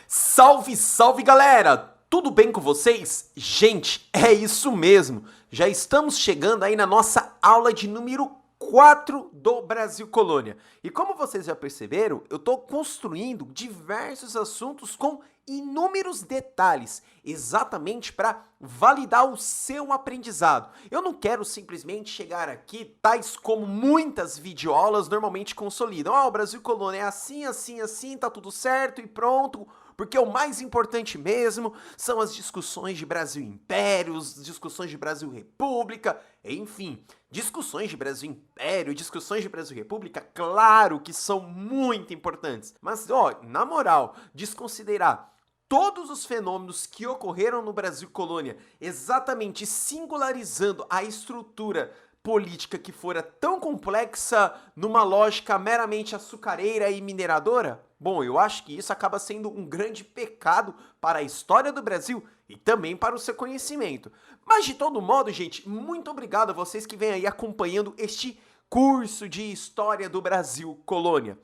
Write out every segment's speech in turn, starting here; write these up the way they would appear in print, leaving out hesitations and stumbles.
Salve, salve galera! Tudo bem com vocês? Gente, é isso mesmo! Já estamos chegando aí na nossa aula de número 4 do Brasil Colônia. E como vocês já perceberam, eu estou construindo diversos assuntos com inúmeros detalhes, exatamente para validar o seu aprendizado. Eu não quero simplesmente chegar aqui, tais como muitas videoaulas normalmente consolidam. O Brasil Colônia é assim, assim, assim, tá tudo certo e pronto. Porque o mais importante mesmo são as discussões de Brasil Império, discussões de Brasil República, enfim, discussões de Brasil Império, discussões de Brasil República, claro que são muito importantes. Mas, na moral, desconsiderar todos os fenômenos que ocorreram no Brasil Colônia, exatamente singularizando a estrutura política que fora tão complexa numa lógica meramente açucareira e mineradora? Bom, eu acho que isso acaba sendo um grande pecado para a história do Brasil e também para o seu conhecimento. Mas de todo modo, gente, muito obrigado a vocês que vêm aí acompanhando este curso de História do Brasil Colônia.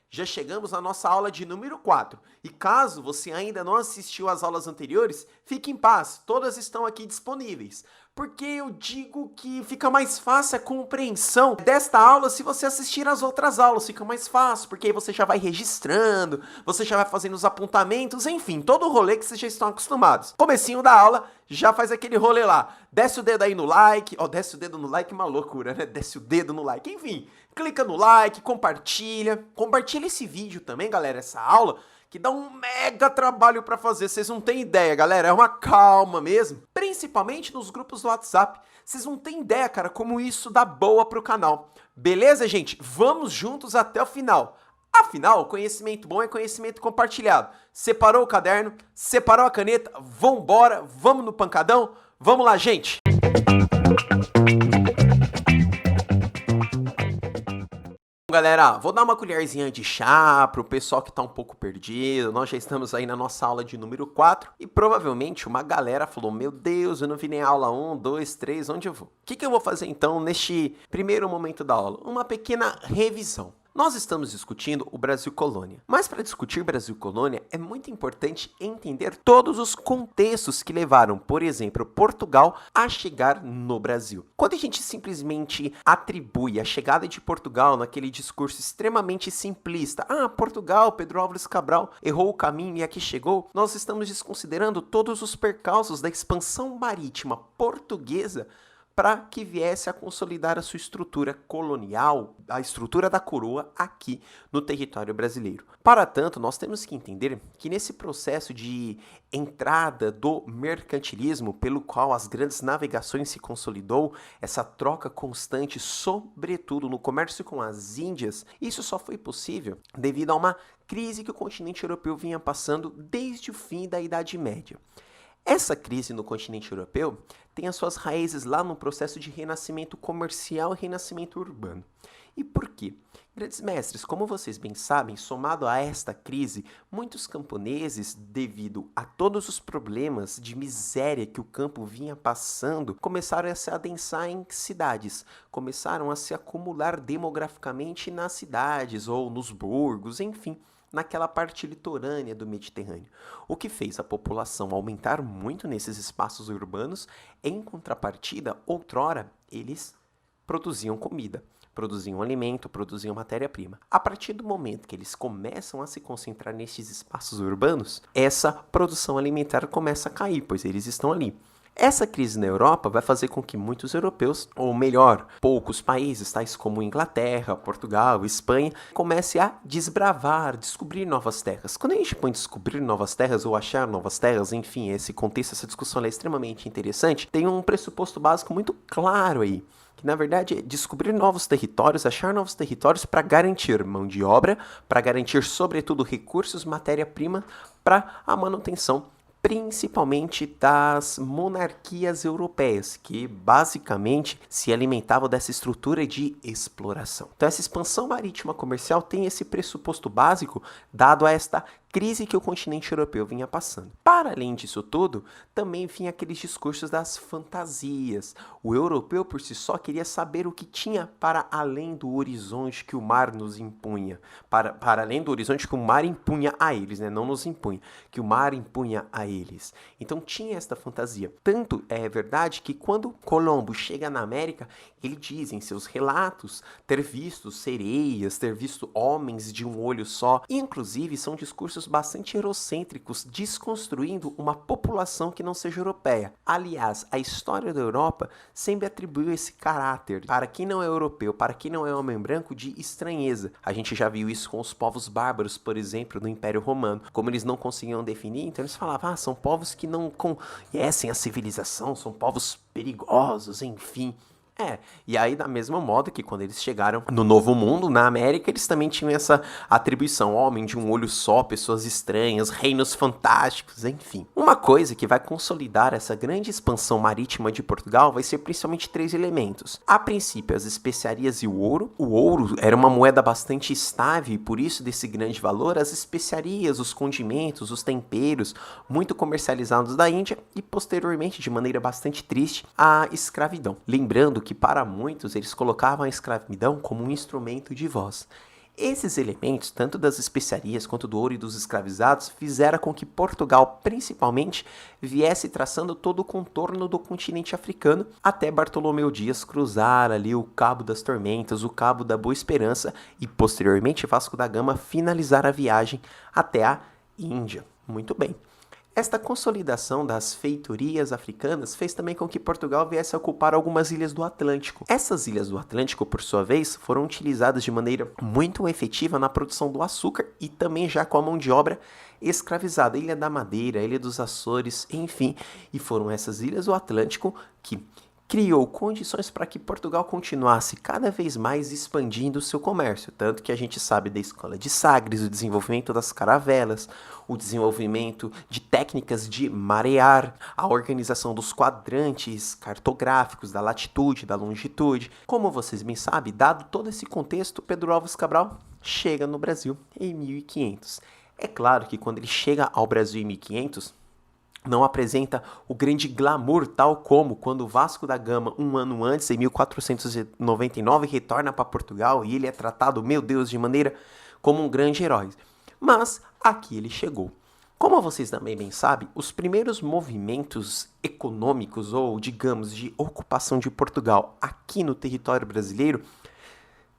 Já chegamos na nossa aula de número 4. E caso você ainda não assistiu às aulas anteriores, fique em paz, todas estão aqui disponíveis. Porque eu digo que fica mais fácil a compreensão desta aula se você assistir às outras aulas. Fica mais fácil, porque aí você já vai registrando, você já vai fazendo os apontamentos, enfim, todo o rolê que vocês já estão acostumados. Comecinho da aula, já faz aquele rolê lá. Desce o dedo aí no like. Desce o dedo no like, uma loucura, né? Desce o dedo no like. Enfim, clica no like, compartilha. Compartilha esse vídeo também, galera, essa aula, que dá um mega trabalho pra fazer, vocês não têm ideia, galera, é uma calma mesmo, principalmente nos grupos do WhatsApp, vocês não têm ideia, cara, como isso dá boa pro canal, beleza, gente? Vamos juntos até o final. Afinal, conhecimento bom é conhecimento compartilhado. Separou o caderno, separou a caneta, vambora, vamos no pancadão? Vamos lá, gente! Galera, vou dar uma colherzinha de chá pro pessoal que tá um pouco perdido. Nós já estamos aí na nossa aula de número 4 e provavelmente uma galera falou: meu Deus, eu não vi nem aula 1, 2, 3, onde eu vou? O que eu vou fazer então neste primeiro momento da aula? Uma pequena revisão. Nós estamos discutindo o Brasil Colônia, mas para discutir Brasil Colônia é muito importante entender todos os contextos que levaram, por exemplo, Portugal a chegar no Brasil. Quando a gente simplesmente atribui a chegada de Portugal naquele discurso extremamente simplista, Portugal, Pedro Álvares Cabral errou o caminho e aqui chegou, nós estamos desconsiderando todos os percalços da expansão marítima portuguesa para que viesse a consolidar a sua estrutura colonial, a estrutura da coroa aqui no território brasileiro. Para tanto, nós temos que entender que nesse processo de entrada do mercantilismo, pelo qual as grandes navegações se consolidou, essa troca constante, sobretudo no comércio com as Índias, isso só foi possível devido a uma crise que o continente europeu vinha passando desde o fim da Idade Média. Essa crise no continente europeu tem as suas raízes lá no processo de renascimento comercial e renascimento urbano. E por quê? Grandes mestres, como vocês bem sabem, somado a esta crise, muitos camponeses, devido a todos os problemas de miséria que o campo vinha passando, começaram a se adensar em cidades, começaram a se acumular demograficamente nas cidades ou nos burgos, enfim, naquela parte litorânea do Mediterrâneo, o que fez a população aumentar muito nesses espaços urbanos. Em contrapartida, outrora, eles produziam comida, produziam alimento, produziam matéria-prima. A partir do momento que eles começam a se concentrar nesses espaços urbanos, essa produção alimentar começa a cair, pois eles estão ali. Essa crise na Europa vai fazer com que muitos europeus, ou melhor, poucos países, tais como Inglaterra, Portugal, Espanha, comecem a desbravar, descobrir novas terras. Quando a gente põe descobrir novas terras ou achar novas terras, enfim, esse contexto, essa discussão é extremamente interessante, tem um pressuposto básico muito claro aí, que na verdade é descobrir novos territórios, achar novos territórios para garantir mão de obra, para garantir sobretudo recursos, matéria-prima para a manutenção principalmente das monarquias europeias, que basicamente se alimentavam dessa estrutura de exploração. Então essa expansão marítima comercial tem esse pressuposto básico dado a esta crise que o continente europeu vinha passando. Para além disso tudo, também vinha aqueles discursos das fantasias. O europeu por si só queria saber o que tinha para além do horizonte que o mar nos impunha. Para além do horizonte que o mar impunha a eles, né? Não nos impunha, que o mar impunha a eles. Então tinha esta fantasia. Tanto é verdade que quando Colombo chega na América, ele diz em seus relatos ter visto sereias, ter visto homens de um olho só. E, inclusive, são discursos bastante eurocêntricos, desconstruindo uma população que não seja europeia. Aliás, a história da Europa sempre atribuiu esse caráter, para quem não é europeu, para quem não é homem branco, de estranheza. A gente já viu isso com os povos bárbaros, por exemplo, no Império Romano. Como eles não conseguiam definir, então eles falavam, são povos que não conhecem a civilização, são povos perigosos, enfim. E aí da mesma modo que quando eles chegaram no Novo Mundo, na América, eles também tinham essa atribuição, homem de um olho só, pessoas estranhas, reinos fantásticos, enfim. Uma coisa que vai consolidar essa grande expansão marítima de Portugal vai ser principalmente 3 elementos. A princípio, as especiarias e o ouro. O ouro era uma moeda bastante estável e por isso desse grande valor, as especiarias, os condimentos, os temperos, muito comercializados da Índia e posteriormente, de maneira bastante triste, a escravidão. Lembrando que para muitos eles colocavam a escravidão como um instrumento de voz. Esses elementos, tanto das especiarias quanto do ouro e dos escravizados, fizeram com que Portugal, principalmente, viesse traçando todo o contorno do continente africano até Bartolomeu Dias cruzar ali o Cabo das Tormentas, o Cabo da Boa Esperança e, posteriormente, Vasco da Gama finalizar a viagem até a Índia. Muito bem. Esta consolidação das feitorias africanas fez também com que Portugal viesse a ocupar algumas ilhas do Atlântico. Essas ilhas do Atlântico, por sua vez, foram utilizadas de maneira muito efetiva na produção do açúcar e também já com a mão de obra escravizada. Ilha da Madeira, Ilha dos Açores, enfim. E foram essas ilhas do Atlântico que criou condições para que Portugal continuasse cada vez mais expandindo o seu comércio, tanto que a gente sabe da Escola de Sagres, o desenvolvimento das caravelas, o desenvolvimento de técnicas de marear, a organização dos quadrantes cartográficos, da latitude, da longitude. Como vocês bem sabem, dado todo esse contexto, Pedro Álvares Cabral chega no Brasil em 1500. É claro que quando ele chega ao Brasil em 1500, não apresenta o grande glamour, tal como quando Vasco da Gama, um ano antes, em 1499, retorna para Portugal e ele é tratado, meu Deus, de maneira como um grande herói. Mas aqui ele chegou. Como vocês também bem sabem, os primeiros movimentos econômicos ou, digamos, de ocupação de Portugal aqui no território brasileiro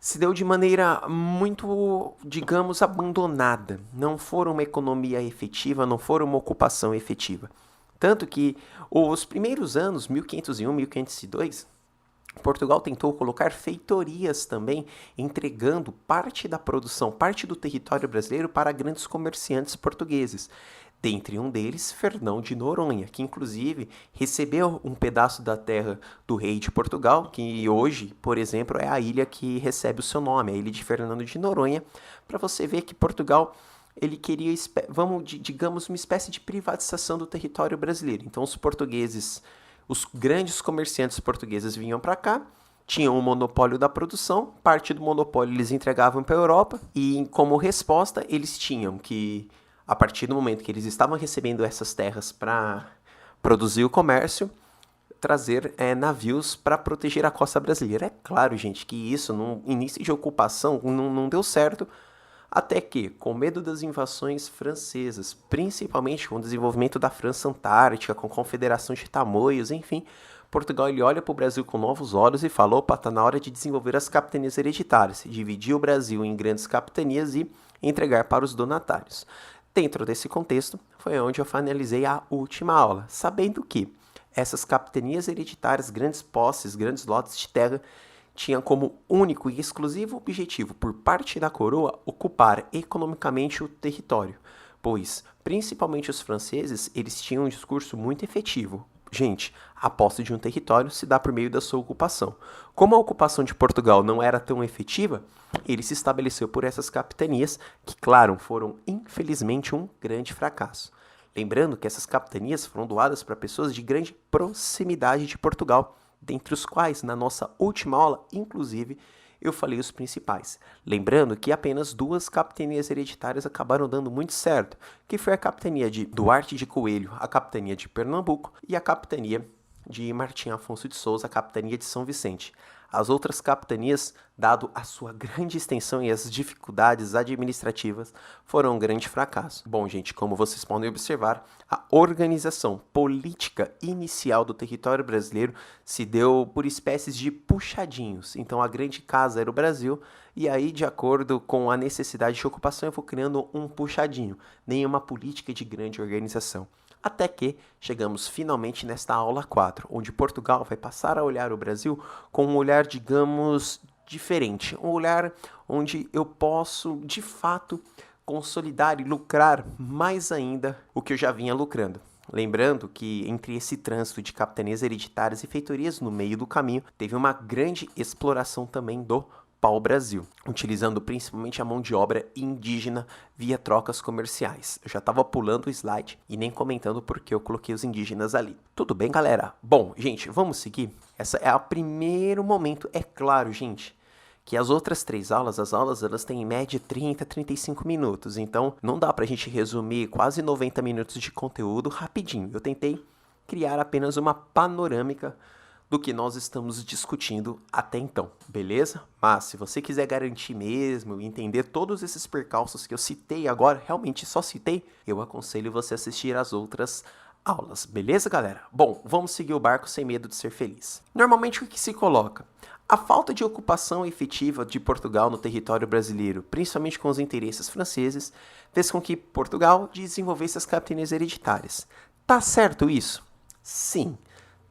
se deu de maneira muito, digamos, abandonada. Não foram uma economia efetiva, não foram uma ocupação efetiva. Tanto que os primeiros anos, 1501, 1502, Portugal tentou colocar feitorias também, entregando parte da produção, parte do território brasileiro para grandes comerciantes portugueses. Dentre um deles, Fernão de Noronha, que inclusive recebeu um pedaço da terra do rei de Portugal, que hoje, por exemplo, é a ilha que recebe o seu nome, a ilha de Fernando de Noronha, para você ver que Portugal ele queria, digamos, uma espécie de privatização do território brasileiro. Então os portugueses, os grandes comerciantes portugueses vinham para cá, tinham o monopólio da produção, parte do monopólio eles entregavam para a Europa e como resposta eles tinham que a partir do momento que eles estavam recebendo essas terras para produzir o comércio, trazer navios para proteger a costa brasileira. É claro, gente, que isso no início de ocupação não deu certo, até que, com medo das invasões francesas, principalmente com o desenvolvimento da França Antártica, com a Confederação de Tamoios, enfim, Portugal ele olha para o Brasil com novos olhos e falou, opa, está na hora de desenvolver as capitanias hereditárias, dividir o Brasil em grandes capitanias e entregar para os donatários. Dentro desse contexto, foi onde eu finalizei a última aula, sabendo que essas capitanias hereditárias, grandes posses, grandes lotes de terra, tinham como único e exclusivo objetivo, por parte da coroa, ocupar economicamente o território, pois, principalmente os franceses, eles tinham um discurso muito efetivo. Gente, a posse de um território se dá por meio da sua ocupação. Como a ocupação de Portugal não era tão efetiva, ele se estabeleceu por essas capitanias, que, claro, foram, infelizmente, um grande fracasso. Lembrando que essas capitanias foram doadas para pessoas de grande proximidade de Portugal, dentre os quais, na nossa última aula, inclusive, Eu falei os principais. Lembrando que apenas 2 capitanias hereditárias acabaram dando muito certo, que foi a capitania de Duarte de Coelho, a capitania de Pernambuco e a capitania de Martim Afonso de Souza, a capitania de São Vicente. As outras capitanias, dado a sua grande extensão e as dificuldades administrativas, foram um grande fracasso. Bom, gente, como vocês podem observar, a organização política inicial do território brasileiro se deu por espécies de puxadinhos. Então, a grande casa era o Brasil, e aí, de acordo com a necessidade de ocupação, eu vou criando um puxadinho, nenhuma política de grande organização. Até que chegamos finalmente nesta aula 4, onde Portugal vai passar a olhar o Brasil com um olhar, digamos, diferente. Um olhar onde eu posso, de fato, consolidar e lucrar mais ainda o que eu já vinha lucrando. Lembrando que entre esse trânsito de capitanias hereditárias e feitorias no meio do caminho, teve uma grande exploração também do pau-brasil, utilizando principalmente a mão de obra indígena via trocas comerciais. Eu já estava pulando o slide e nem comentando porque eu coloquei os indígenas ali. Tudo bem, galera? Bom, gente, vamos seguir? Essa é o primeiro momento. É claro, gente, que as outras 3 aulas, elas têm em média 30, 35 minutos. Então, não dá pra gente resumir quase 90 minutos de conteúdo rapidinho. Eu tentei criar apenas uma panorâmica do que nós estamos discutindo até então, beleza? Mas se você quiser garantir mesmo e entender todos esses percalços que eu citei agora, realmente só citei, eu aconselho você a assistir às outras aulas, beleza, galera? Bom, vamos seguir o barco sem medo de ser feliz. Normalmente o que se coloca? A falta de ocupação efetiva de Portugal no território brasileiro, principalmente com os interesses franceses, fez com que Portugal desenvolvesse as capitanias hereditárias. Tá certo isso? Sim,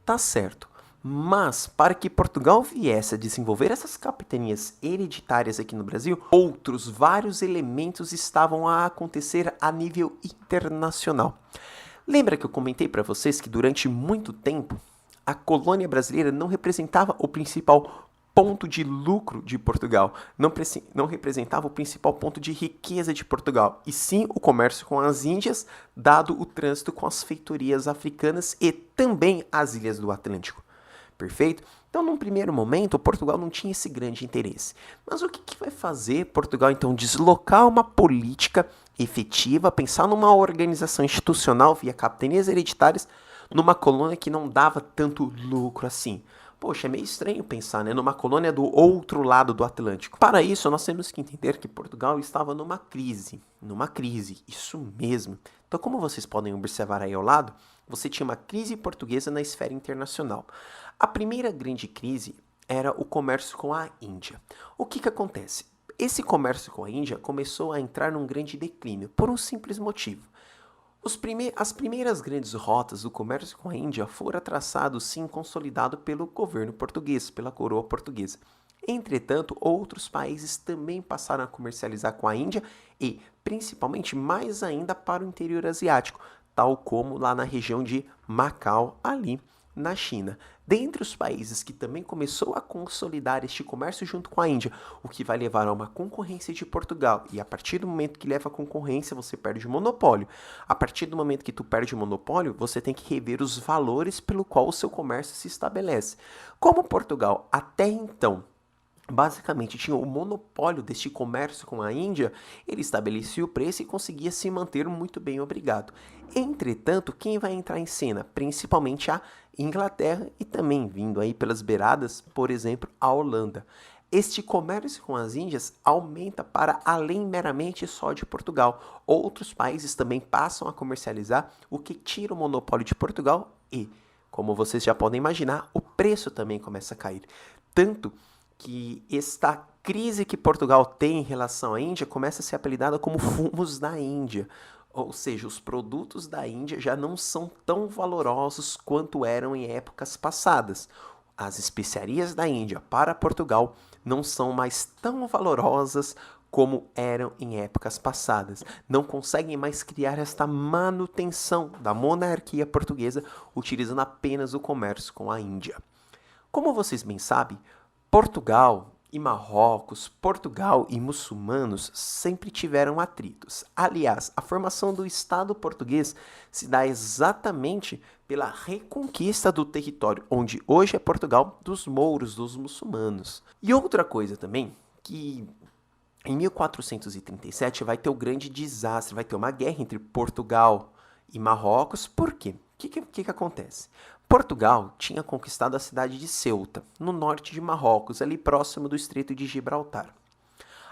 tá certo. Mas, para que Portugal viesse a desenvolver essas capitanias hereditárias aqui no Brasil, outros vários elementos estavam a acontecer a nível internacional. Lembra que eu comentei para vocês que durante muito tempo, a colônia brasileira não representava o principal ponto de lucro de Portugal, não representava o principal ponto de riqueza de Portugal, e sim o comércio com as Índias, dado o trânsito com as feitorias africanas e também as ilhas do Atlântico. Perfeito? Então, num primeiro momento, Portugal não tinha esse grande interesse. Mas o que vai fazer Portugal, então, deslocar uma política efetiva, pensar numa organização institucional via capitanias hereditárias, numa colônia que não dava tanto lucro assim? Poxa, é meio estranho pensar, né? Numa colônia do outro lado do Atlântico. Para isso, nós temos que entender que Portugal estava numa crise, isso mesmo. Então, como vocês podem observar aí ao lado, você tinha uma crise portuguesa na esfera internacional. A primeira grande crise era o comércio com a Índia. O que acontece? Esse comércio com a Índia começou a entrar num grande declínio, por um simples motivo. As primeiras grandes rotas do comércio com a Índia foram traçadas, sim, consolidado pelo governo português, pela coroa portuguesa. Entretanto, outros países também passaram a comercializar com a Índia e, principalmente, mais ainda para o interior asiático, tal como lá na região de Macau, ali na China. Dentre os países que também começou a consolidar este comércio junto com a Índia, o que vai levar a uma concorrência de Portugal. E a partir do momento que leva a concorrência, você perde o monopólio. A partir do momento que tu perde o monopólio, você tem que rever os valores pelo qual o seu comércio se estabelece. Como Portugal até então basicamente tinha o monopólio deste comércio com a Índia, ele estabelecia o preço e conseguia se manter muito bem, obrigado. Entretanto, quem vai entrar em cena? Principalmente a Inglaterra e também, vindo aí pelas beiradas, por exemplo, a Holanda. Este comércio com as Índias aumenta para além meramente só de Portugal. Outros países também passam a comercializar, o que tira o monopólio de Portugal e, como vocês já podem imaginar, o preço também começa a cair. Tanto que esta crise que Portugal tem em relação à Índia começa a ser apelidada como fumos da Índia. Ou seja, os produtos da Índia já não são tão valorosos quanto eram em épocas passadas. As especiarias da Índia para Portugal não são mais tão valorosas como eram em épocas passadas. Não conseguem mais criar esta manutenção da monarquia portuguesa utilizando apenas o comércio com a Índia. Como vocês bem sabem, Portugal e Marrocos, Portugal e muçulmanos sempre tiveram atritos. Aliás, a formação do Estado português se dá exatamente pela reconquista do território, onde hoje é Portugal, dos mouros, dos muçulmanos. E outra coisa também, que em 1437 vai ter o grande desastre, vai ter uma guerra entre Portugal e Marrocos. Por quê? O que acontece? Portugal tinha conquistado a cidade de Ceuta, no norte de Marrocos, ali próximo do Estreito de Gibraltar.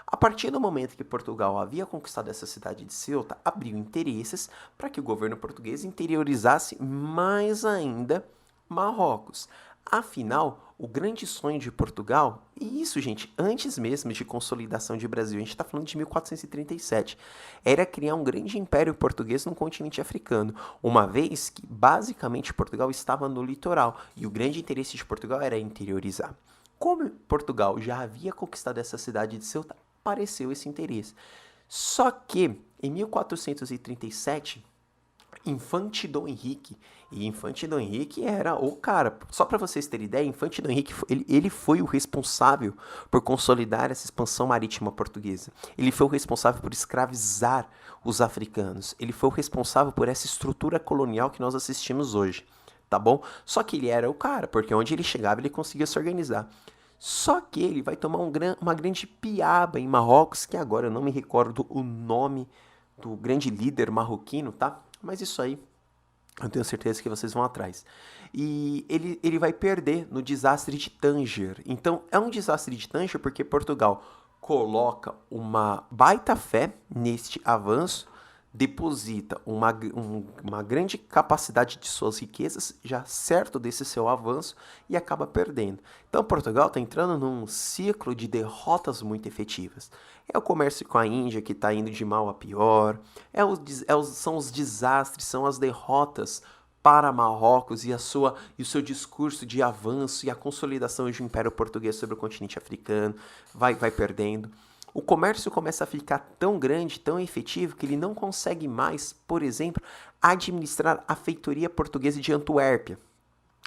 A partir do momento que Portugal havia conquistado essa cidade de Ceuta, abriu interesses para que o governo português interiorizasse mais ainda Marrocos. Afinal, o grande sonho de Portugal, e isso, gente, antes mesmo de consolidação de Brasil, a gente está falando de 1437, era criar um grande império português no continente africano, uma vez que, basicamente, Portugal estava no litoral, e o grande interesse de Portugal era interiorizar. Como Portugal já havia conquistado essa cidade de Ceuta, apareceu esse interesse. Só que, em 1437, Infante Dom Henrique, e Infante Dom Henrique era o cara, só para vocês terem ideia, Infante Dom Henrique, ele foi o responsável por consolidar essa expansão marítima portuguesa, ele foi o responsável por escravizar os africanos, ele foi o responsável por essa estrutura colonial que nós assistimos hoje, tá bom? Só que ele era o cara, porque onde ele chegava ele conseguia se organizar. Só que ele vai tomar uma grande piaba em Marrocos, que agora eu não me recordo o nome do grande líder marroquino, tá? Mas isso aí, eu tenho certeza que vocês vão atrás. E ele vai perder no desastre de Tanger. Então, é um desastre de Tanger porque Portugal coloca uma baita fé neste avanço, deposita uma grande capacidade de suas riquezas, já certo desse seu avanço, e acaba perdendo. Então, Portugal está entrando num ciclo de derrotas muito efetivas. É o comércio com a Índia que está indo de mal a pior, são os desastres, são as derrotas para Marrocos e o seu discurso de avanço e a consolidação de um império português sobre o continente africano vai perdendo. O comércio começa a ficar tão grande, tão efetivo, que ele não consegue mais, por exemplo, administrar a feitoria portuguesa de Antuérpia,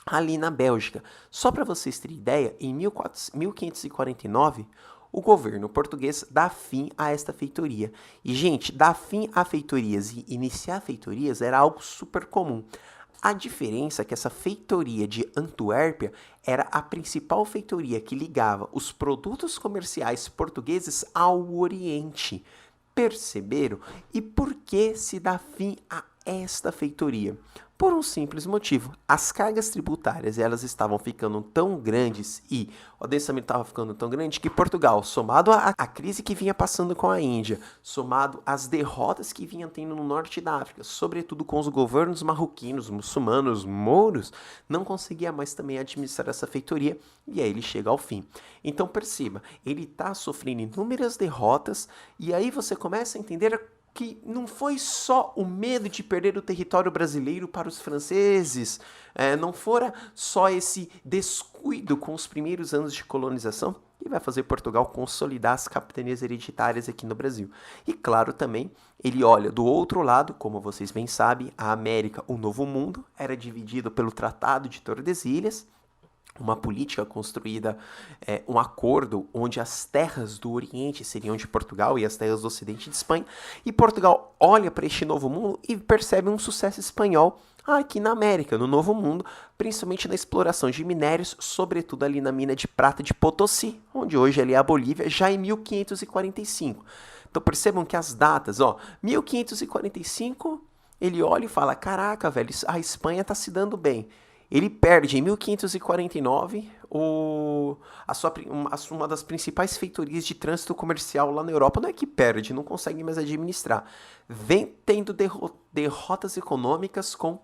ali na Bélgica. Só para vocês terem ideia, em 1549, o governo português dá fim a esta feitoria. E, gente, dar fim a feitorias e iniciar feitorias era algo super comum. A diferença é que essa feitoria de Antuérpia era a principal feitoria que ligava os produtos comerciais portugueses ao Oriente. Perceberam? E por que se dá fim a esta feitoria? Por um simples motivo, as cargas tributárias elas estavam ficando tão grandes e o adensamento estava ficando tão grande que Portugal, somado à crise que vinha passando com a Índia, somado às derrotas que vinha tendo no norte da África, sobretudo com os governos marroquinos, muçulmanos, mouros, não conseguia mais também administrar essa feitoria e aí ele chega ao fim. Então perceba, ele está sofrendo inúmeras derrotas e aí você começa a entender que não foi só o medo de perder o território brasileiro para os franceses, não fora só esse descuido com os primeiros anos de colonização que vai fazer Portugal consolidar as capitanias hereditárias aqui no Brasil. E claro também, ele olha do outro lado, como vocês bem sabem, a América, o Novo Mundo, era dividido pelo Tratado de Tordesilhas, uma política construída, um acordo onde as terras do Oriente seriam de Portugal e as terras do Ocidente de Espanha. E Portugal olha para este novo mundo e percebe um sucesso espanhol aqui na América, no Novo Mundo, principalmente na exploração de minérios, sobretudo ali na mina de prata de Potosí, onde hoje ali é a Bolívia, já em 1545. Então percebam que as datas, 1545, ele olha e fala, caraca, velho, a Espanha está se dando bem. Ele perde em 1549 uma das principais feitorias de trânsito comercial lá na Europa. Não é que perde, não consegue mais administrar. Vem tendo derrotas econômicas com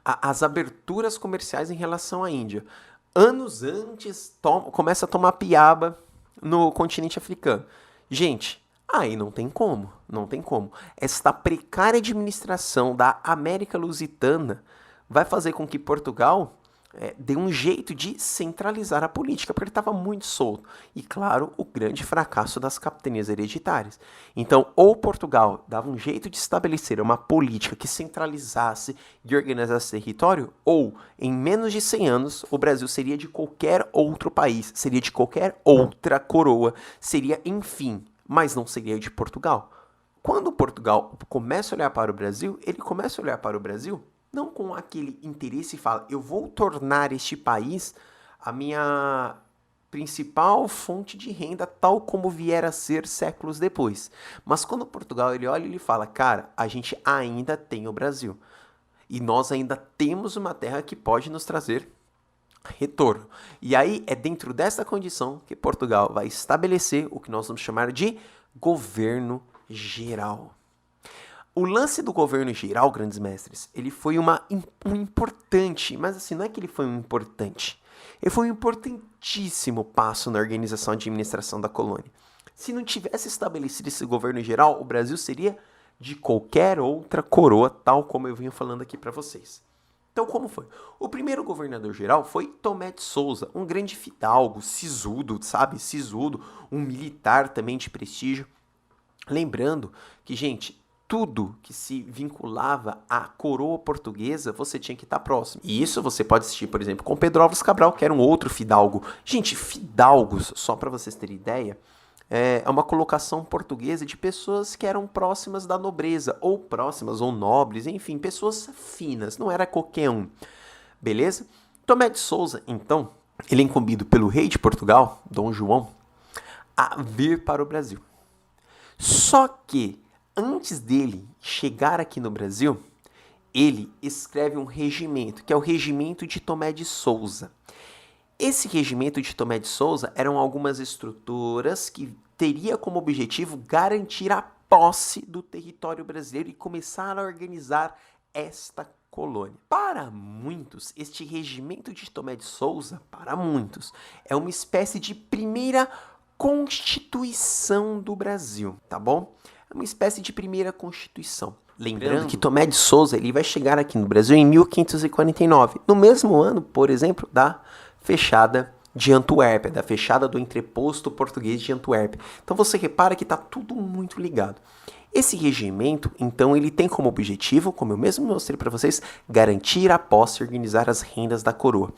as aberturas comerciais em relação à Índia. Anos antes, começa a tomar piaba no continente africano. Gente, aí não tem como. Esta precária administração da América Lusitana vai fazer com que Portugal deu um jeito de centralizar a política, porque ele estava muito solto. E, claro, o grande fracasso das capitanias hereditárias. Então, ou Portugal dava um jeito de estabelecer uma política que centralizasse e organizasse território, ou, em menos de 100 anos, o Brasil seria de qualquer outro país, seria de qualquer outra coroa, seria, enfim, mas não seria de Portugal. Quando Portugal começa a olhar para o Brasil, ele começa a olhar para o Brasil não com aquele interesse e fala, eu vou tornar este país a minha principal fonte de renda, tal como vier a ser séculos depois. Mas quando Portugal ele olha e ele fala, cara, a gente ainda tem o Brasil. E nós ainda temos uma terra que pode nos trazer retorno. E aí é dentro dessa condição que Portugal vai estabelecer o que nós vamos chamar de governo geral. O lance do governo geral, grandes mestres, ele foi um importante, mas assim, não é que ele foi um importante. Ele foi um importantíssimo passo na organização e administração da colônia. Se não tivesse estabelecido esse governo geral, o Brasil seria de qualquer outra coroa, tal como eu vinha falando aqui para vocês. Então, como foi? O primeiro governador geral foi Tomé de Souza, um grande fidalgo, sisudo, sabe? Sisudo, um militar também de prestígio. Lembrando que, gente, tudo que se vinculava à coroa portuguesa, você tinha que estar próximo. E isso você pode assistir, por exemplo, com Pedro Álvares Cabral, que era um outro fidalgo. Gente, fidalgos, só para vocês terem ideia, é uma colocação portuguesa de pessoas que eram próximas da nobreza, ou próximas, ou nobres, enfim, pessoas finas, não era qualquer um. Beleza? Tomé de Souza, então, ele é incumbido pelo rei de Portugal, Dom João, a vir para o Brasil. Só que antes dele chegar aqui no Brasil, ele escreve um regimento, que é o Regimento de Tomé de Souza. Esse Regimento de Tomé de Souza eram algumas estruturas que teria como objetivo garantir a posse do território brasileiro e começar a organizar esta colônia. Para muitos, este Regimento de Tomé de Souza, para muitos, é uma espécie de primeira Constituição do Brasil, tá bom? É uma espécie de primeira Constituição. Lembrando que Tomé de Souza ele vai chegar aqui no Brasil em 1549, no mesmo ano, por exemplo, da fechada de Antuérpia, da fechada do entreposto português de Antuérpia. Então você repara que está tudo muito ligado. Esse regimento, então, ele tem como objetivo, como eu mesmo mostrei para vocês, garantir a posse e organizar as rendas da coroa.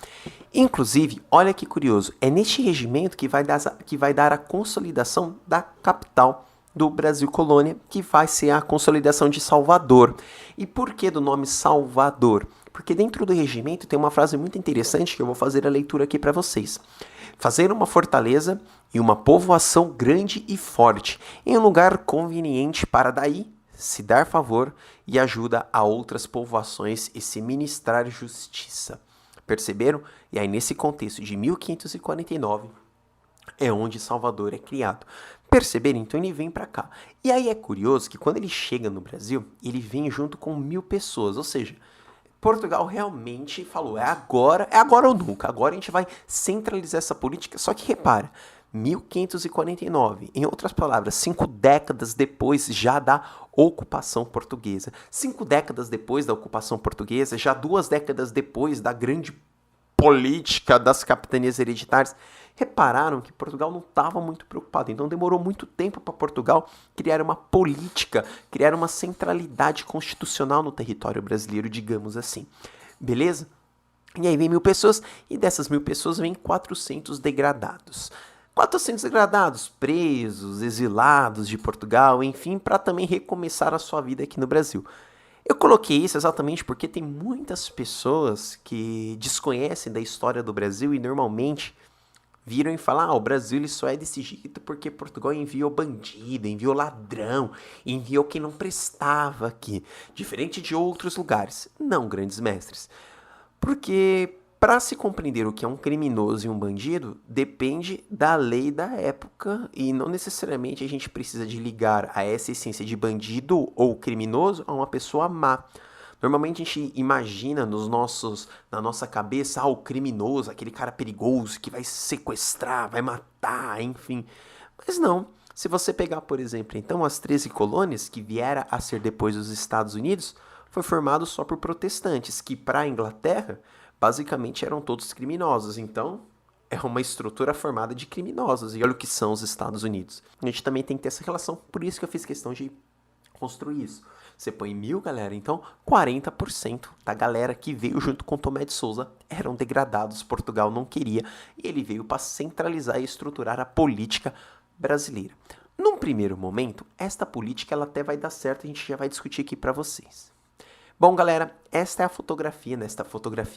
Inclusive, olha que curioso, é neste regimento que vai dar a consolidação da capital do Brasil Colônia, que vai ser a consolidação de Salvador. E por que do nome Salvador? Porque dentro do regimento tem uma frase muito interessante que eu vou fazer a leitura aqui para vocês. Fazer uma fortaleza e uma povoação grande e forte, em um lugar conveniente para daí se dar favor e ajuda a outras povoações e se ministrar justiça. Perceberam? E aí nesse contexto de 1549 é onde Salvador é criado. Perceberam? Então ele vem para cá. E aí é curioso que quando ele chega no Brasil, ele vem junto com 1000 pessoas, ou seja, Portugal realmente falou, é agora ou nunca. Agora a gente vai centralizar essa política. Só que repara, 1549, em outras palavras, 5 décadas depois já da ocupação portuguesa. 5 décadas depois da ocupação portuguesa, já 2 décadas depois da grande política das capitanias hereditárias. Repararam que Portugal não estava muito preocupado, então demorou muito tempo para Portugal criar uma política, criar uma centralidade constitucional no território brasileiro, digamos assim. Beleza? E aí vem 1000 pessoas, e dessas 1000 pessoas vem 400 degradados. 400 degradados, presos, exilados de Portugal, enfim, para também recomeçar a sua vida aqui no Brasil. Eu coloquei isso exatamente porque tem muitas pessoas que desconhecem da história do Brasil e normalmente viram e falam, o Brasil ele só é desse jeito porque Portugal enviou bandido, enviou ladrão, enviou quem não prestava aqui, diferente de outros lugares. Não, grandes mestres, porque para se compreender o que é um criminoso e um bandido, depende da lei da época e não necessariamente a gente precisa de ligar a essa essência de bandido ou criminoso a uma pessoa má. Normalmente a gente imagina na nossa cabeça, o criminoso, aquele cara perigoso que vai sequestrar, vai matar, enfim. Mas não. Se você pegar, por exemplo, então as 13 colônias que vieram a ser depois dos Estados Unidos, foi formado só por protestantes, que para a Inglaterra basicamente eram todos criminosos. Então, é uma estrutura formada de criminosos. E olha o que são os Estados Unidos. A gente também tem que ter essa relação. Por isso que eu fiz questão de construir isso. Você põe 1000, galera, então 40% da galera que veio junto com Tomé de Souza eram degradados. Portugal não queria. E ele veio para centralizar e estruturar a política brasileira. Num primeiro momento, esta política ela até vai dar certo. A gente já vai discutir aqui para vocês. Bom, galera, esta é a fotografia,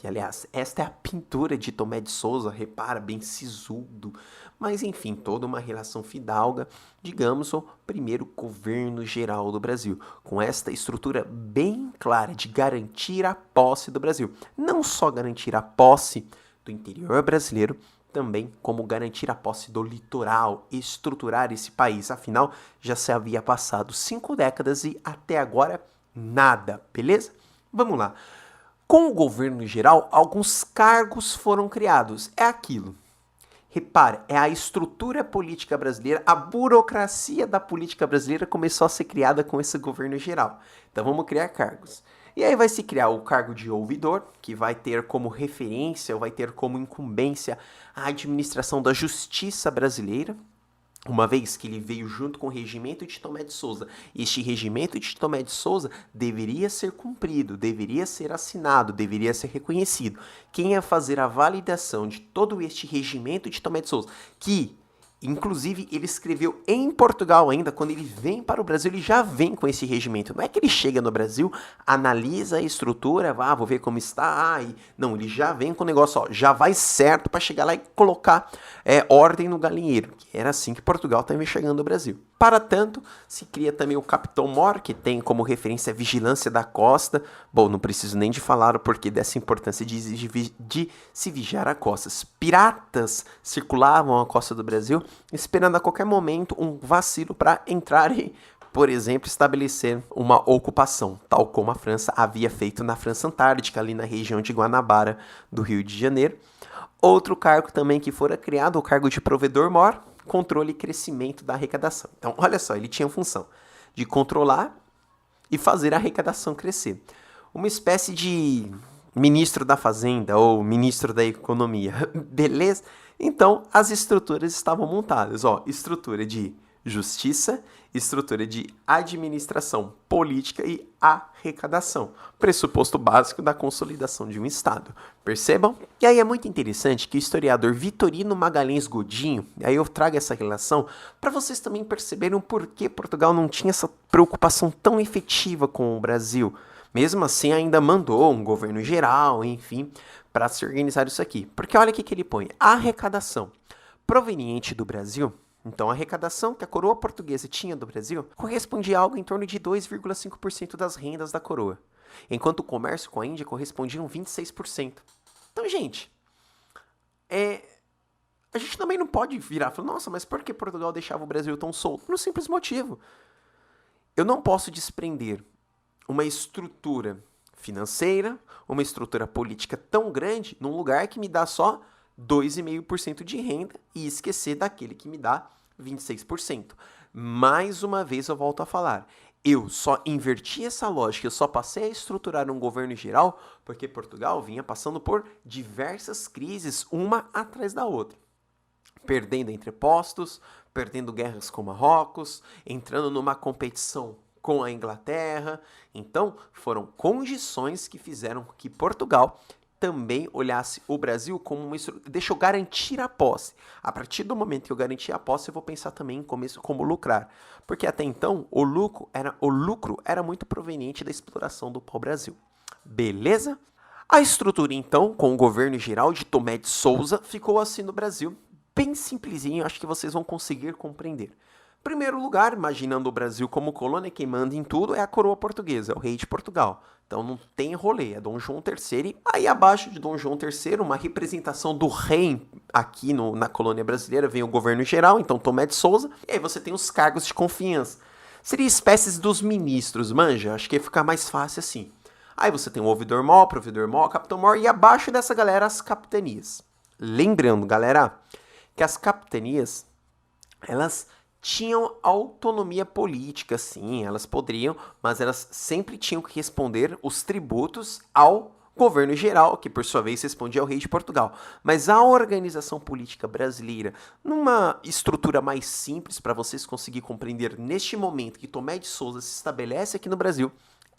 aliás, esta é a pintura de Tomé de Souza, repara, bem sisudo, mas enfim, toda uma relação fidalga, digamos, o primeiro governo geral do Brasil, com esta estrutura bem clara de garantir a posse do Brasil. Não só garantir a posse do interior brasileiro, também como garantir a posse do litoral, estruturar esse país, afinal, já se havia passado 5 décadas e até agora nada, beleza? Vamos lá. Com o governo geral, alguns cargos foram criados. É aquilo. Repare, é a estrutura política brasileira, a burocracia da política brasileira começou a ser criada com esse governo geral. Então vamos criar cargos. E aí vai se criar o cargo de ouvidor, que vai ter como referência, ou vai ter como incumbência a administração da justiça brasileira, uma vez que ele veio junto com o regimento de Tomé de Souza. Este regimento de Tomé de Souza deveria ser cumprido, deveria ser assinado, deveria ser reconhecido. Quem ia fazer a validação de todo este regimento de Tomé de Souza, que inclusive ele escreveu em Portugal ainda, quando ele vem para o Brasil, ele já vem com esse regimento. Não é que ele chega no Brasil, analisa a estrutura, vou ver como está, não, ele já vem com o negócio, já vai certo para chegar lá e colocar ordem no galinheiro. Que era assim que Portugal também chegando no Brasil. Para tanto, se cria também o Capitão Mor, que tem como referência a vigilância da costa. Bom, não preciso nem de falar o porquê dessa importância de se vigiar a costa. Piratas circulavam a costa do Brasil, esperando a qualquer momento um vacilo para entrar e, por exemplo, estabelecer uma ocupação, tal como a França havia feito na França Antártica, ali na região de Guanabara, do Rio de Janeiro. Outro cargo também que fora criado, o cargo de provedor-mor, controle e crescimento da arrecadação. Então, olha só, ele tinha a função de controlar e fazer a arrecadação crescer. Uma espécie de ministro da Fazenda ou ministro da Economia, beleza? Então, as estruturas estavam montadas, estrutura de justiça, estrutura de administração política e arrecadação, pressuposto básico da consolidação de um Estado. Percebam? E aí é muito interessante que o historiador Vitorino Magalhães Godinho, e aí eu trago essa relação para vocês também perceberem o porquê Portugal não tinha essa preocupação tão efetiva com o Brasil. Mesmo assim, ainda mandou um governo geral, enfim, para se organizar isso aqui. Porque olha o que ele põe. A arrecadação proveniente do Brasil. Então, a arrecadação que a coroa portuguesa tinha do Brasil correspondia a algo em torno de 2,5% das rendas da coroa, enquanto o comércio com a Índia correspondia a 26%. Então, gente, a gente também não pode virar e falar, nossa, mas por que Portugal deixava o Brasil tão solto? Por um simples motivo. Eu não posso desprender uma estrutura financeira, uma estrutura política tão grande num lugar que me dá só 2,5% de renda e esquecer daquele que me dá 26%. Mais uma vez eu volto a falar, eu só inverti essa lógica, eu só passei a estruturar um governo geral porque Portugal vinha passando por diversas crises, uma atrás da outra. Perdendo entrepostos, perdendo guerras com Marrocos, entrando numa competição com a Inglaterra. Então, foram condições que fizeram que Portugal também olhasse o Brasil como uma estrutura. Deixa eu garantir a posse. A partir do momento que eu garantir a posse, eu vou pensar também em como lucrar. Porque até então, o lucro era muito proveniente da exploração do pau-brasil. Beleza? A estrutura, então, com o governo geral de Tomé de Souza, ficou assim no Brasil. Bem simplesinho, acho que vocês vão conseguir compreender. Primeiro lugar, imaginando o Brasil como colônia, quem manda em tudo é a coroa portuguesa, é o rei de Portugal. Então não tem rolê, é Dom João III. E aí abaixo de Dom João III, uma representação do rei aqui na colônia brasileira, vem o governo geral, então Tomé de Souza. E aí você tem os cargos de confiança. Seria espécies dos ministros, manja? Acho que ia ficar mais fácil assim. Aí você tem o ouvidor-mor, provedor-mor, capitão-mor e abaixo dessa galera as capitanias. Lembrando, galera, que as capitanias, elas tinham autonomia política, sim, elas poderiam, mas elas sempre tinham que responder os tributos ao governo geral, que por sua vez respondia ao rei de Portugal. Mas a organização política brasileira, numa estrutura mais simples para vocês conseguirem compreender neste momento que Tomé de Souza se estabelece aqui no Brasil,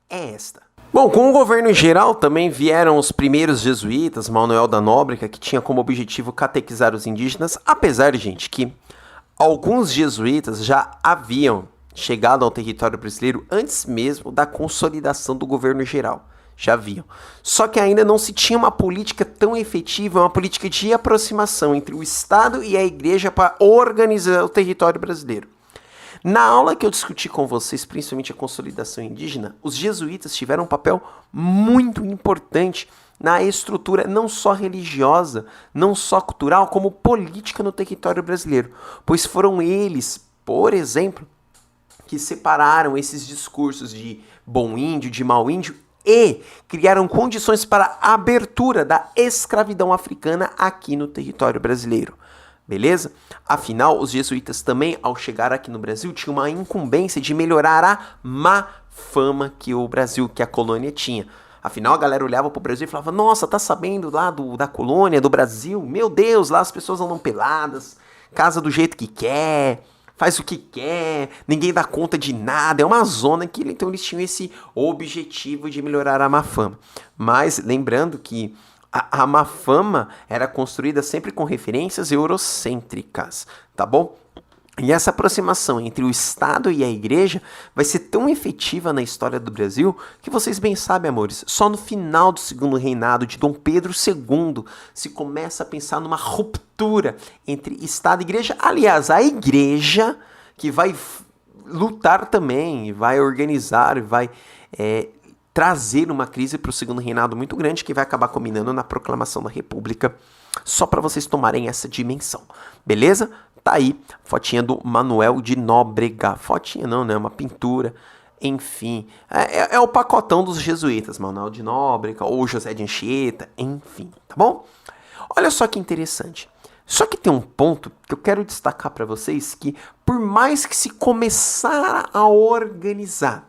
é esta. Bom, com o governo geral também vieram os primeiros jesuítas, Manuel da Nóbrega, que tinha como objetivo catequizar os indígenas, apesar, gente, que alguns jesuítas já haviam chegado ao território brasileiro antes mesmo da consolidação do governo geral. Já haviam. Só que ainda não se tinha uma política tão efetiva, uma política de aproximação entre o Estado e a Igreja para organizar o território brasileiro. Na aula que eu discuti com vocês, principalmente a consolidação indígena, os jesuítas tiveram um papel muito importante na estrutura não só religiosa, não só cultural, como política no território brasileiro. Pois foram eles, por exemplo, que separaram esses discursos de bom índio, de mau índio, e criaram condições para a abertura da escravidão africana aqui no território brasileiro. Beleza? Afinal, os jesuítas também, ao chegar aqui no Brasil, tinham uma incumbência de melhorar a má fama que o Brasil, que a colônia tinha. Afinal, a galera olhava pro Brasil e falava, nossa, tá sabendo lá da colônia, do Brasil? Meu Deus, lá as pessoas andam peladas, casa do jeito que quer, faz o que quer, ninguém dá conta de nada, é uma zona que então eles tinham esse objetivo de melhorar a má fama. Mas lembrando que a má fama era construída sempre com referências eurocêntricas, tá bom? E essa aproximação entre o Estado e a Igreja vai ser tão efetiva na história do Brasil que vocês bem sabem, amores, só no final do segundo reinado de Dom Pedro II se começa a pensar numa ruptura entre Estado e Igreja. Aliás, a Igreja que vai lutar também, vai organizar, vai trazer uma crise para o segundo reinado muito grande que vai acabar culminando na proclamação da República, só para vocês tomarem essa dimensão, beleza? Tá aí, fotinha do Manuel de Nóbrega. Fotinha não, né? Uma pintura. Enfim, é o pacotão dos jesuítas. Manuel de Nóbrega ou José de Anchieta. Enfim, tá bom? Olha só que interessante. Só que tem um ponto que eu quero destacar para vocês que por mais que se começar a organizar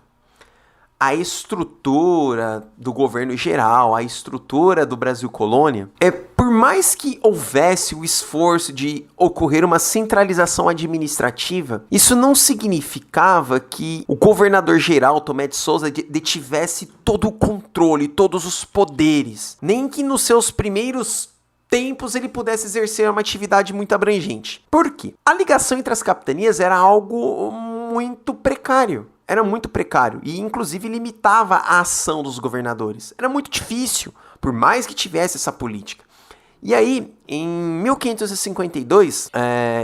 a estrutura do governo geral, a estrutura do Brasil colônia, por mais que houvesse o esforço de ocorrer uma centralização administrativa, isso não significava que o governador geral, Tomé de Souza, detivesse todo o controle, todos os poderes, nem que nos seus primeiros tempos ele pudesse exercer uma atividade muito abrangente. Por quê? A ligação entre as capitanias era algo muito precário. Era muito precário e, inclusive, limitava a ação dos governadores. Era muito difícil, por mais que tivesse essa política. E aí, em 1552,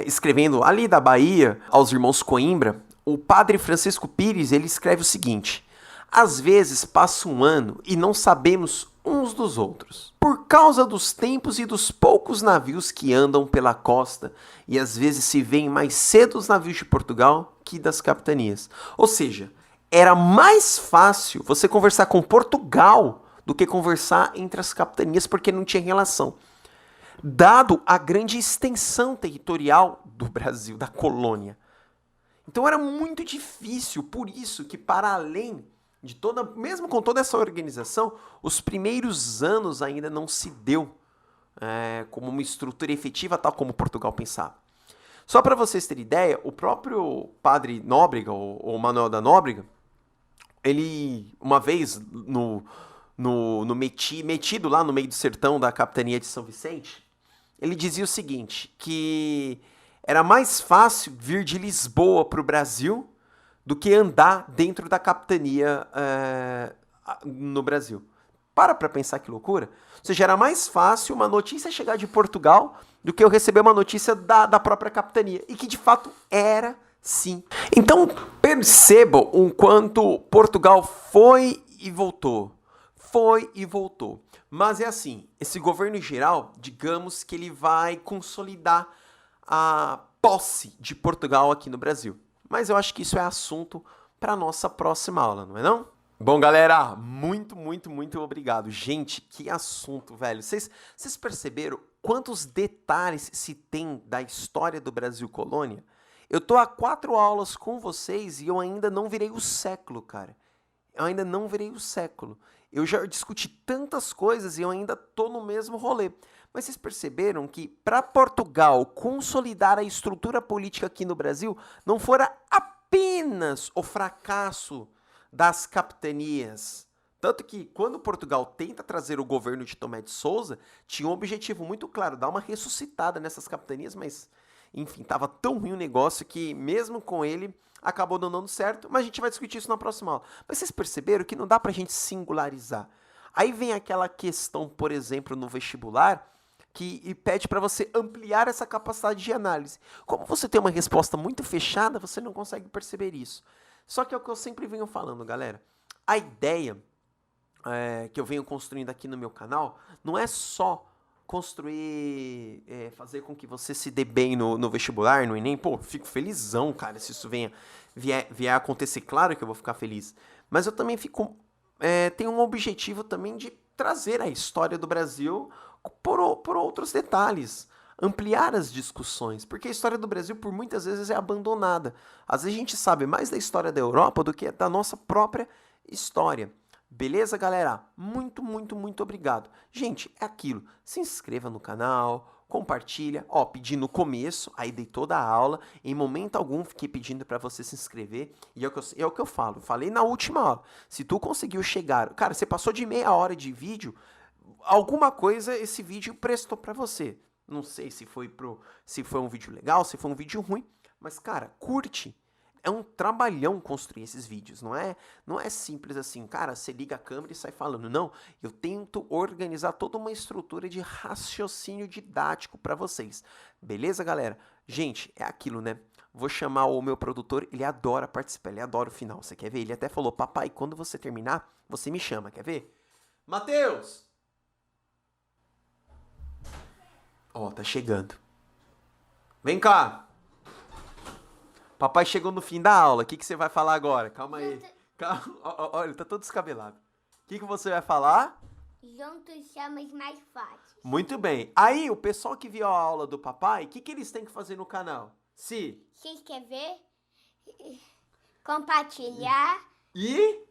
escrevendo ali da Bahia aos irmãos Coimbra, o padre Francisco Pires, ele escreve o seguinte: às vezes passa um ano e não sabemos uns dos outros, por causa dos tempos e dos poucos navios que andam pela costa, e às vezes se veem mais cedo os navios de Portugal que das capitanias. Ou seja, era mais fácil você conversar com Portugal do que conversar entre as capitanias, porque não tinha relação. Dado a grande extensão territorial do Brasil, da colônia. Então era muito difícil, por isso que para além de mesmo com toda essa organização, os primeiros anos ainda não se deu como uma estrutura efetiva, tal como Portugal pensava. Só para vocês terem ideia, o próprio padre Nóbrega, ou Manuel da Nóbrega, ele, uma vez, metido lá no meio do sertão da capitania de São Vicente, ele dizia o seguinte, que era mais fácil vir de Lisboa para o Brasil do que andar dentro da capitania no Brasil. Para pensar que loucura. Ou seja, era mais fácil uma notícia chegar de Portugal do que eu receber uma notícia da própria capitania. E que de fato era sim. Então percebam o quanto Portugal foi e voltou. Foi e voltou. Mas é assim, esse governo geral, digamos que ele vai consolidar a posse de Portugal aqui no Brasil. Mas eu acho que isso é assunto para a nossa próxima aula, não é não? Bom, galera, muito obrigado. Gente, que assunto, velho. Vocês perceberam quantos detalhes se tem da história do Brasil colônia? Eu tô há 4 aulas com vocês e eu ainda não virei o século, cara. Eu ainda não virei o século. Eu já discuti tantas coisas e eu ainda tô no mesmo rolê. Mas vocês perceberam que para Portugal consolidar a estrutura política aqui no Brasil não fora apenas o fracasso das capitanias. Tanto que quando Portugal tenta trazer o governo de Tomé de Sousa, tinha um objetivo muito claro, dar uma ressuscitada nessas capitanias, mas enfim, tava tão ruim o negócio que mesmo com ele acabou não dando certo, mas a gente vai discutir isso na próxima aula. Mas vocês perceberam que não dá pra gente singularizar. Aí vem aquela questão, por exemplo, no vestibular, que pede para você ampliar essa capacidade de análise. Como você tem uma resposta muito fechada, você não consegue perceber isso. Só que é o que eu sempre venho falando, galera. A ideia que eu venho construindo aqui no meu canal não é só construir, fazer com que você se dê bem no vestibular, no Enem. Pô, fico felizão, cara, se isso vier a acontecer. Claro que eu vou ficar feliz. Mas eu também tenho um objetivo também de trazer a história do Brasil por outros detalhes, ampliar as discussões, porque a história do Brasil por muitas vezes é abandonada. Às vezes a gente sabe mais da história da Europa do que da nossa própria história. Beleza, galera? Muito, muito, muito obrigado. Gente, é aquilo. Se inscreva no canal, compartilha. Ó, pedi no começo, aí dei toda a aula. Em momento algum fiquei pedindo para você se inscrever. E é o que eu falo. Falei na última aula. Se tu conseguiu chegar... Cara, você passou de meia hora de vídeo, alguma coisa esse vídeo prestou para você. Não sei se foi um vídeo legal, se foi um vídeo ruim. Mas, cara, curte. É um trabalhão construir esses vídeos, não é simples assim, cara, você liga a câmera e sai falando. Não, eu tento organizar toda uma estrutura de raciocínio didático para vocês. Beleza, galera? Gente, é aquilo, né? Vou chamar o meu produtor, ele adora participar, ele adora o final. Você quer ver? Ele até falou, papai, quando você terminar, você me chama, quer ver? Matheus! Ó, tá chegando. Vem cá! Papai chegou no fim da aula. O que você vai falar agora? Calma aí. Calma. Olha, ele tá todo descabelado. O que você vai falar? Juntos somos mais fortes. Muito bem. Aí, o pessoal que viu a aula do papai, o que eles têm que fazer no canal? Se inscrever, compartilhar e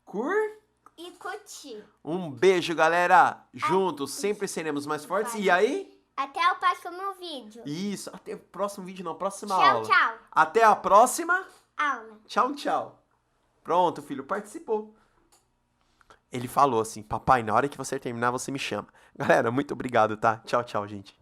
curtir. Um beijo, galera. Juntos sempre seremos mais fortes. E aí? Até o próximo vídeo. Isso, até o próximo vídeo, não, próxima aula. Tchau, tchau. Até a próxima aula. Tchau, tchau. Pronto, filho, participou. Ele falou assim, papai, na hora que você terminar, você me chama. Galera, muito obrigado, tá? Tchau, tchau, gente.